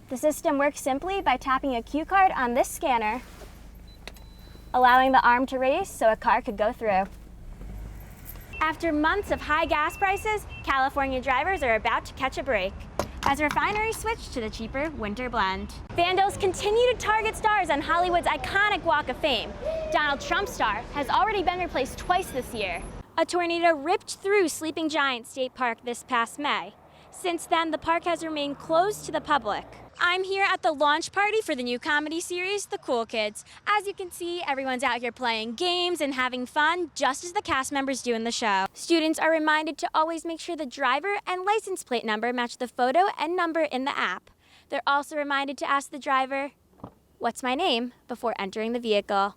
The system works simply by tapping a cue card on this scanner, allowing the arm to raise so a car could go through. After months of high gas prices, California drivers are about to catch a break as refineries switch to the cheaper winter blend. Vandals continue to target stars on Hollywood's iconic Walk of Fame. Donald Trump's star has already been replaced twice this year. A tornado ripped through Sleeping Giant State Park this past May. Since then, the park has remained closed to the public. I'm here at the launch party for the new comedy series, The Cool Kids. As you can see, everyone's out here playing games and having fun, just as the cast members do in the show. Students are reminded to always make sure the driver and license plate number match the photo and number in the app. They're also reminded to ask the driver, "What's my name?" before entering the vehicle.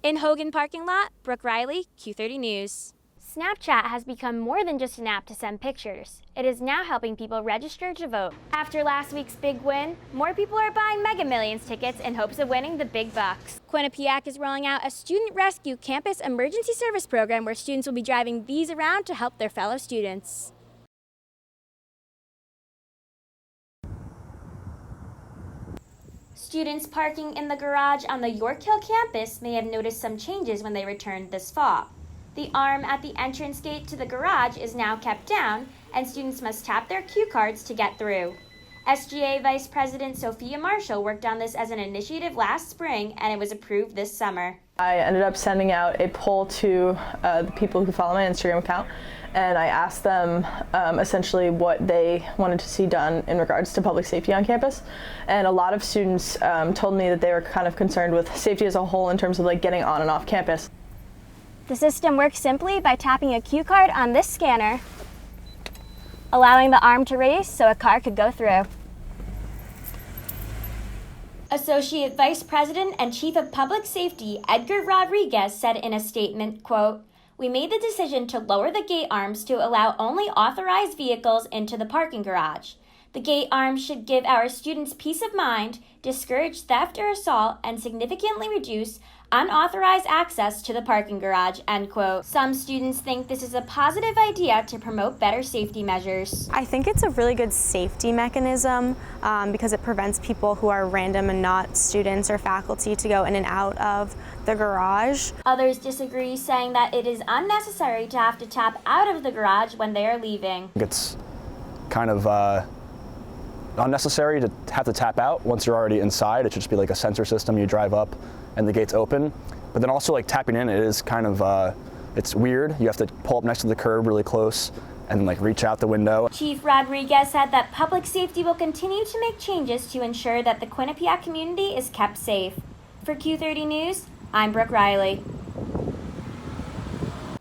In Hogan parking lot, Brooke Reilly, Q30 News. Snapchat has become more than just an app to send pictures. It is now helping people register to vote. After last week's big win, more people are buying Mega Millions tickets in hopes of winning the big bucks. Quinnipiac is rolling out a student rescue campus emergency service program where students will be driving these around to help their fellow students. Students parking in the garage on the York Hill campus may have noticed some changes when they returned this fall. The arm at the entrance gate to the garage is now kept down, and students must tap their cue cards to get through. SGA Vice President Sophia Marshall worked on this as an initiative last spring, and it was approved this summer. I ended up sending out a poll to the people who follow my Instagram account, and I asked them essentially what they wanted to see done in regards to public safety on campus. And a lot of students told me that they were kind of concerned with safety as a whole in terms of like getting on and off campus. The system works simply by tapping a cue card on this scanner, allowing the arm to raise so a car could go through. Associate Vice President and Chief of Public Safety Edgar Rodriguez said in a statement, quote, "We made the decision to lower the gate arms to allow only authorized vehicles into the parking garage. The gate arms should give our students peace of mind, discourage theft or assault, and significantly reduce unauthorized access to the parking garage," end quote. Some students think this is a positive idea to promote better safety measures. I think it's a really good safety mechanism because it prevents people who are random and not students or faculty to go in and out of the garage. Others disagree, saying that it is unnecessary to have to tap out of the garage when they are leaving. It's kind of unnecessary to have to tap out once you're already inside. It should just be like a sensor system. You drive up and the gate's open. But then also like tapping in, it is kind of, it's weird. You have to pull up next to the curb really close and like reach out the window. Chief Rodriguez said that public safety will continue to make changes to ensure that the Quinnipiac community is kept safe. For Q30 News, I'm Brooke Reilly.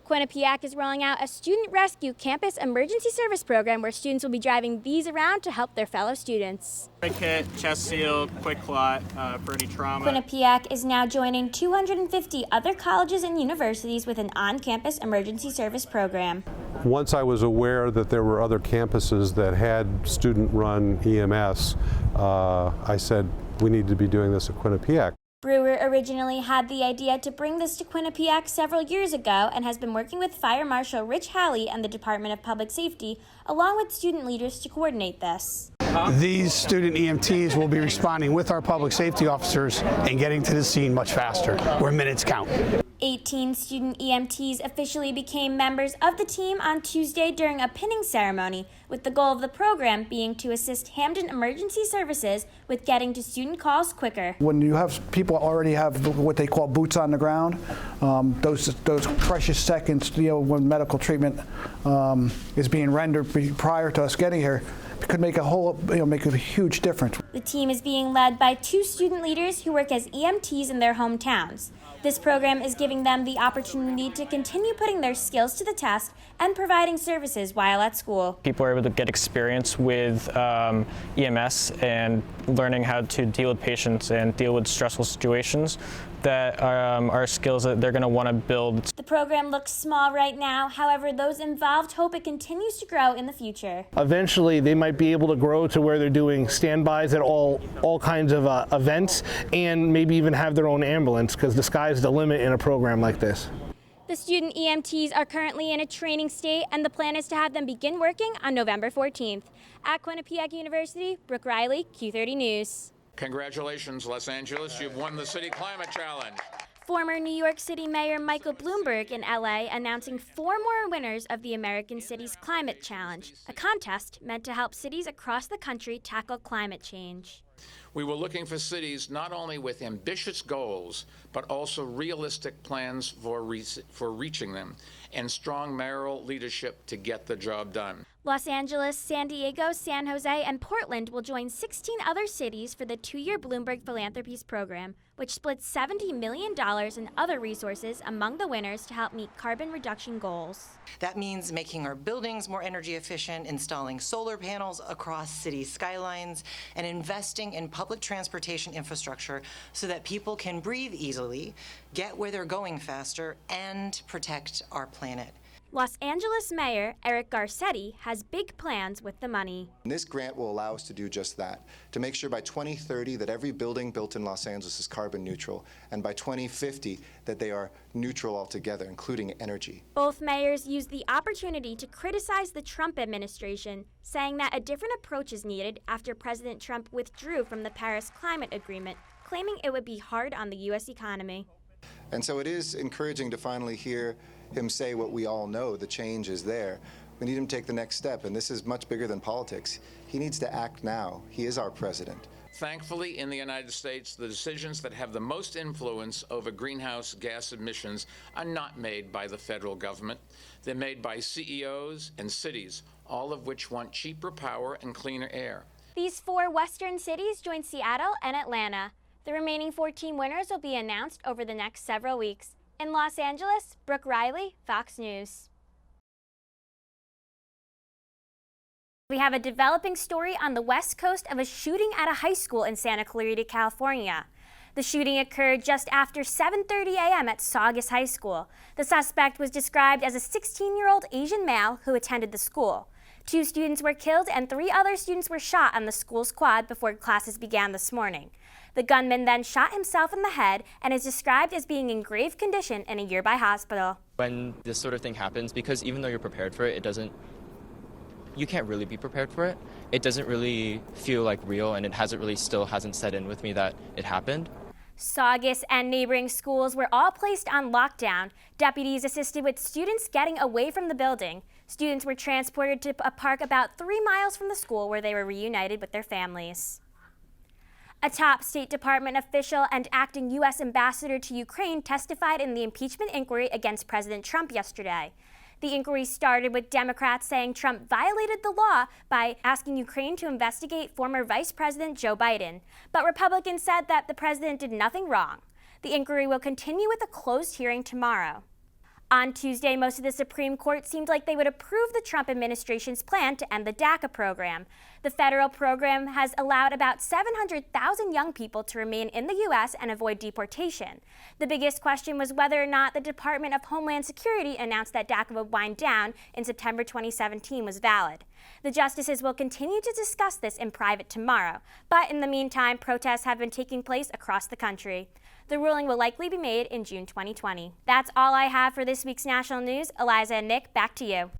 Quinnipiac is rolling out a student rescue campus emergency service program where students will be driving these around to help their fellow students. Quick hit, chest seal, quick clot for any trauma. Quinnipiac is now joining 250 other colleges and universities with an on-campus emergency service program. Once I was aware that there were other campuses that had student-run EMS, I said we need to be doing this at Quinnipiac. Brewer originally had the idea to bring this to Quinnipiac several years ago and has been working with Fire Marshal Rich Halley and the Department of Public Safety, along with student leaders, to coordinate this. These student EMTs will be responding with our public safety officers and getting to the scene much faster, where minutes count. 18 student EMTs officially became members of the team on Tuesday during a pinning ceremony, with the goal of the program being to assist Hamden Emergency Services with getting to student calls quicker. When you have people already have what they call boots on the ground, those precious seconds, when medical treatment is being rendered prior to us getting here, could make make a huge difference. The team is being led by 2 student leaders who work as EMTs in their hometowns. This program is giving them the opportunity to continue putting their skills to the test and providing services while at school. People are able to get experience with EMS and learning how to deal with patients and deal with stressful situations that are skills that they're going to want to build. The program looks small right now. However, those involved hope it continues to grow in the future. Eventually, they might be able to grow to where they're doing standbys at all kinds of events and maybe even have their own ambulance, because the sky's the limit in a program like this. The student EMTs are currently in a training state, and the plan is to have them begin working on November 14th. At Quinnipiac University, Brooke Reilly, Q30 News. Congratulations, Los Angeles. You've won the City Climate Challenge. Former New York City Mayor Michael Bloomberg in LA announcing 4 more winners of the American Cities Climate Challenge, a contest meant to help cities across the country tackle climate change. We were looking for cities not only with ambitious goals, but also realistic plans for reaching them, and strong mayoral leadership to get the job done. Los Angeles, San Diego, San Jose, and Portland will join 16 other cities for the 2-year Bloomberg Philanthropies program, which splits $70 million in other resources among the winners to help meet carbon reduction goals. That means making our buildings more energy efficient, installing solar panels across city skylines, and investing in public transportation infrastructure so that people can breathe easily, get where they're going faster, and protect our planet. Los Angeles Mayor Eric Garcetti has big plans with the money. This grant will allow us to do just that, to make sure by 2030 that every building built in Los Angeles is carbon neutral, and by 2050 that they are neutral altogether, including energy. Both mayors used the opportunity to criticize the Trump administration, saying that a different approach is needed after President Trump withdrew from the Paris Climate Agreement, claiming it would be hard on the U.S. economy. And so it is encouraging to finally hear him say what we all know, the change is there. We need him to take the next step, and this is much bigger than politics. He needs to act now. He is our president. Thankfully, in the United States, the decisions that have the most influence over greenhouse gas emissions are not made by the federal government. They're made by CEOs and cities, all of which want cheaper power and cleaner air. These 4 western cities join Seattle and Atlanta. The remaining 14 winners will be announced over the next several weeks. In Los Angeles, Brooke Reilly, Fox News. We have a developing story on the west coast of a shooting at a high school in Santa Clarita, California. The shooting occurred just after 7:30 a.m. at Saugus High School. The suspect was described as a 16-year-old Asian male who attended the school. 2 students were killed and 3 other students were shot on the school's quad before classes began this morning. The gunman then shot himself in the head and is described as being in grave condition in a nearby hospital. When this sort of thing happens, because even though you're prepared for it, you can't really be prepared for it. It doesn't really feel like real, and it still hasn't set in with me that it happened. Saugus and neighboring schools were all placed on lockdown. Deputies assisted with students getting away from the building. Students were transported to a park about 3 miles from the school where they were reunited with their families. A top State Department official and acting U.S. ambassador to Ukraine testified in the impeachment inquiry against President Trump yesterday. The inquiry started with Democrats saying Trump violated the law by asking Ukraine to investigate former Vice President Joe Biden. But Republicans said that the president did nothing wrong. The inquiry will continue with a closed hearing tomorrow. On Tuesday, most of the Supreme Court seemed like they would approve the Trump administration's plan to end the DACA program. The federal program has allowed about 700,000 young people to remain in the U.S. and avoid deportation. The biggest question was whether or not the Department of Homeland Security announced that DACA would wind down in September 2017 was valid. The justices will continue to discuss this in private tomorrow, but in the meantime, protests have been taking place across the country. The ruling will likely be made in June 2020. That's all I have for this week's national news. Eliza and Nick, back to you.